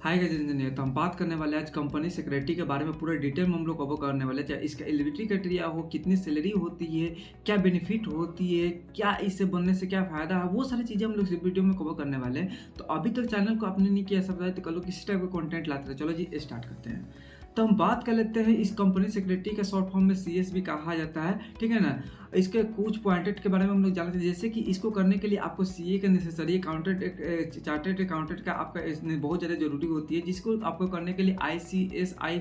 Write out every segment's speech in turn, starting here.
Hi guys, engineer तो हम बात करने वाले हैं आज कंपनी सेक्रेटरी के बारे में पूरा डिटेल में हम लोग कवर करने वाले हैं। चाहे इसका एलिजिबिलिटी क्राइटेरिया हो, कितनी सैलरी होती है, क्या बेनिफिट होती है, क्या इससे बनने से क्या फायदा है, वो सारी चीज़ें हम लोग इस वीडियो में कवर करने वाले हैं। तो अभी तक चैनल को आपने नहीं किया सब्सक्राइब तो कर लो, किसी टाइप का कंटेंट लाते रहे। चलो जी स्टार्ट करते हैं। तो हम बात कर लेते हैं इस कंपनी सेक्रेटरी का शॉर्ट फॉर्म में CS भी कहा जाता है, ठीक है ना। इसके कुछ पॉइंटेड के बारे में हम लोग जानते हैं, जैसे कि इसको करने के लिए आपको CA का नेसेसरी अकाउंटेंट चार्टर्ड अकाउंटेंट का आपका इसमें बहुत ज़्यादा जरूरी होती है, जिसको आपको करने के लिए ICSI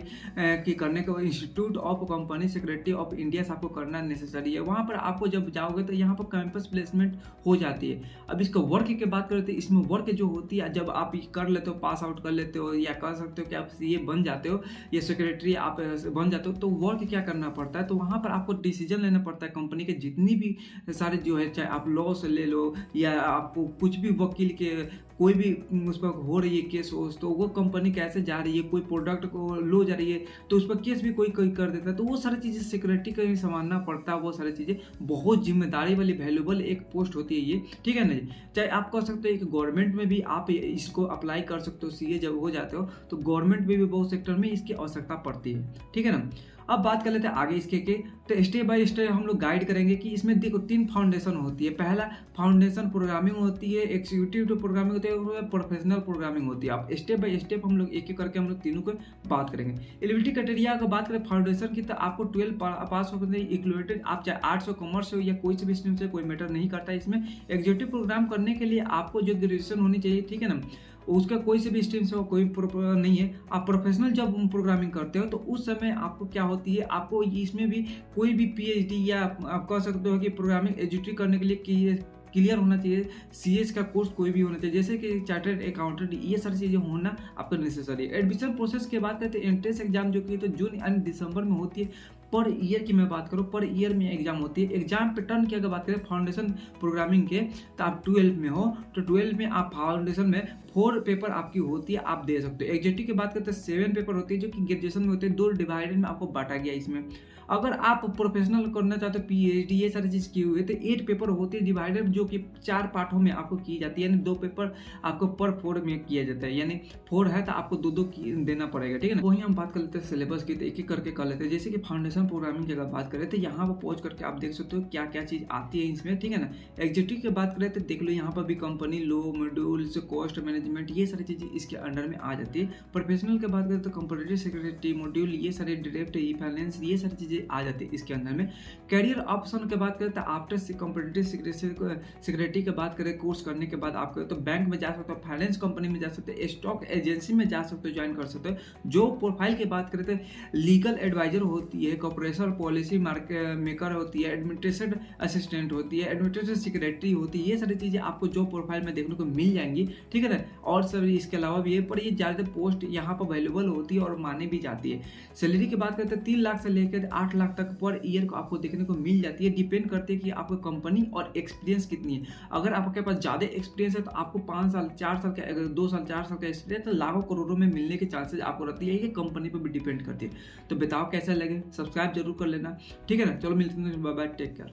की करने के institute of company secretary of India से आपको करना नेसेसरी है। वहाँ पर आपको जब जाओगे तो यहाँ पर कैंपस प्लेसमेंट हो जाती है। अब इसका वर्क की बात करते हैं, इसमें वर्क जो होती है जब आप कर लेते हो, पास आउट कर लेते हो या कर सकते हो कि आप CA बन जाते हो या सेक्रेटरी आप बन जाते हो, तो वर्क क्या करना पड़ता है, तो वहाँ पर आपको डिसीजन लेना पड़ता है कंपनी के जितनी भी सारे जो है, चाहे आप लॉ से ले लो या आपको कुछ भी वकील के कोई भी उस पर हो रही है केस हो, तो वो कंपनी कैसे जा रही है, कोई प्रोडक्ट को लो जा रही है तो उस पर केस भी कोई कोई कर देता है। तो वो सारी चीज़ें सिक्योरिटी का भी संभालना पड़ता है। वो सारी चीज़ें बहुत जिम्मेदारी वाली वैल्यूबल एक पोस्ट होती है ये, ठीक है ना जी। चाहे आप कह सकते हो कि गवर्नमेंट में भी आप इसको अप्लाई कर सकते हो, CA जब हो जाते हो तो गवर्नमेंट में भी बहुत सेक्टर में इसकी आवश्यकता पड़ती है, ठीक है ना। अब बात कर लेते हैं आगे इसके के, तो स्टेप बाय स्टेप हम लोग गाइड करेंगे कि इसमें देखो 3 फाउंडेशन होती है। पहला फाउंडेशन प्रोग्रामिंग होती है, एक्जीक्यूटिव प्रोग्रामिंग होती है और प्रोफेशनल प्रोग्रामिंग होती है। आप स्टेप बाय स्टेप हम लोग एक एक करके हम लोग तीनों को बात करेंगे। एलिजिबिलिटी क्राइटेरिया का बात करें फाउंडेशन की, तो आपको 12 पास हो इक्वलेटेड, आप चाहे आर्ट्स हो, कॉमर्स हो या कोई से भी स्ट्रीम से, कोई मैटर नहीं करता है इसमें। एग्जीक्यूटिव प्रोग्राम करने के लिए आपको जो ग्रेजुएशन होनी चाहिए, ठीक है ना, उसका कोई से भी स्ट्रीम से हो, कोई नहीं है। आप प्रोफेशनल जब प्रोग्रामिंग करते हो तो उस समय आपको क्या होती है, आपको इसमें भी कोई भी PhD या आप कह सकते हो कि प्रोग्रामिंग एग्जीक्यूटिव करने के लिए क्लियर होना चाहिए। CS का कोर्स कोई भी होना चाहिए, जैसे कि चार्टर्ड अकाउंटेंट, ये सारी चीज़ें होना आपको नेसेसरी है। एडमिशन प्रोसेस की बात करते हैं, एंट्रेंस एग्जाम जो कि तो जून यानी दिसंबर में होती है। पर ईयर की मैं बात करूँ, पर ईयर में एग्जाम होती है। एग्जाम पैटर्न की अगर बात करें फाउंडेशन प्रोग्रामिंग के, तो आप 12 में हो तो 12 में आप फाउंडेशन में 4 पेपर आपकी होती है, आप दे सकते हो। एग्जीक्यूटिव की बात करते हैं 7 पेपर होती है जो कि ग्रेजुएशन में होते हैं। 2 डिवाइडेड में आपको बांटा गया इसमें। अगर आप प्रोफेशनल करना चाहते हो, PhD ये सारी चीज़ की हुई है, तो 8 पेपर होती है डिवाइडेड, जो कि 4 पार्टों में आपको की जाती है, यानी 2 पेपर आपको पर 4 में किया जाता है, यानी 4 है तो आपको 2-2 देना पड़ेगा, ठीक है ना। वही हम बात कर लेते हैं सिलेबस की, तो एक एक करके कर लेते हैं। जैसे कि फाउंडेशन प्रोग्रामिंग की अगर बात करें तो यहाँ पर पहुंच करके आप देख सकते हो क्या क्या चीज़ आती है इसमें, ठीक है ना। एग्जीक्यूटिव की बात करें तो देख लो यहाँ पर भी company law, modules, cost management, ये सारी चीज़ें इसके अंडर में आ जाती है। प्रोफेशनल की बात करें तो कंपनी सेक्रेटरी मॉड्यूल, ये सारे डायरेक्ट ई फाइनेंस, ये सारी चीज़ें आ जाती है इसके अंदर में। करियर ऑप्शन की बात करें तो आफ्टर कंपटीटिव सेक्रेटरी की बात करें, कोर्स करने के बाद आप तो बैंक में जा सकते हो, फाइनेंस कंपनी में जा सकते हो, स्टॉक एजेंसी में जा सकते हो, ज्वाइन कर सकते हो। जो प्रोफाइल की बात करें तो लीगल एडवाइजर होती है, कॉर्पोरेशन पॉलिसी मेकर होती है, एडमिनिस्ट्रेशन असिस्टेंट होती है, एडमिनिस्ट्रेशन सेक्रेटरी होती है। ये सारी चीज़ें आपको जो प्रोफाइल में देखने को मिल जाएंगी, ठीक है ना। और सब इसके अलावा भी है, पर ये ज़्यादा पोस्ट यहाँ पर अवेलेबल होती है और मानी भी जाती है। सैलरी की बात करते हैं 3 लाख से लेकर 8 लाख तक पर ईयर को आपको देखने को मिल जाती है। डिपेंड करती है कि आपको कंपनी और एक्सपीरियंस कितनी है। अगर आपके पास ज़्यादा एक्सपीरियंस है तो आपको 5 साल 4 साल का, अगर 2 साल 4 साल का एक्सपीरियंस तो लाखों करोड़ों में मिलने के चांसेस आपको रहती है। ये कंपनी पर भी डिपेंड करती है। तो बताओ कैसा लगे, सब्सक्राइब जरूर कर लेना, ठीक है ना। चलो मिलते हैं, बाय बाय, टेक केयर।